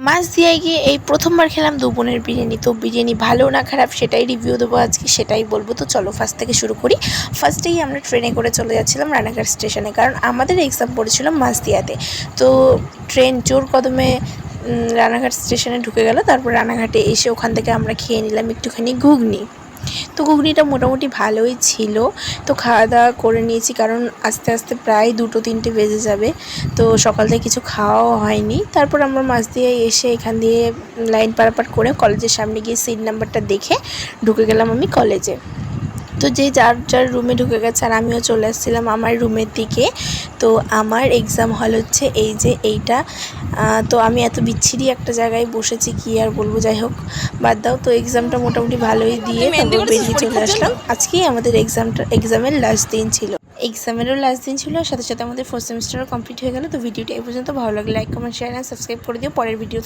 মাছদিয়ায় গিয়ে এই প্রথমবার খেলাম দু বোনের বিরিয়ানি। তো বিরিয়ানি ভালো না খারাপ সেটাই রিভিউ দেবো আজকে, সেটাই বলবো। তো চলো ফার্স্ট থেকে শুরু করি। ফার্স্টেই আমরা ট্রেনে করে চলে যাচ্ছিলাম রানাঘাট স্টেশনে, কারণ আমাদের এক্সাম পড়েছিল মাছদিয়াতে। তো ট্রেন জোর কদমে রানাঘাট স্টেশনে ঢুকে গেল। তারপর রানাঘাটে এসে ওখান থেকে আমরা খেয়ে নিলাম একটুখানি ঘুগনি। তো ঘুগনিটা মোটামুটি ভালোই ছিল। তো খাওয়া দাওয়া করে নিয়েছি, কারণ আস্তে আস্তে প্রায় 2-3টে বেজে যাবে। তো সকাল থেকে কিছু খাওয়াও হয়নি। তারপর আমরা মাছদিয়ায় এসে এখান দিয়ে লাইন পারাপার করে কলেজের সামনে গিয়ে সিট নাম্বারটা দেখে ঢুকে গেলাম আমি কলেজে। তো যে যার যার রুমে ঢুকে গেছে, আর আমিও চলে আসছিলাম আমার রুমের দিকে। তো আমার এক্সাম হল হচ্ছে এই যে এইটা। তো আমি এত বিচ্ছিরি একটা জায়গায় বসেছি, কি আর বলবো, যাই হোক বাদ দাও। তো এক্সামটা মোটামুটি ভালোই দিয়ে তারপর বেরিয়ে চলে আসলাম। আজকেই আমাদের এক্সামের লাস্ট দিন ছিল। এক্সামেরও লাস্ট দিন ছিল, সাথে সাথে আমাদের 4th সেমিস্টারও কমপ্লিট হয়ে গেল। তো ভিডিওটা এই পর্যন্ত ভালো লাগলে like comment share and subscribe করে দিও। পরের ভিডিও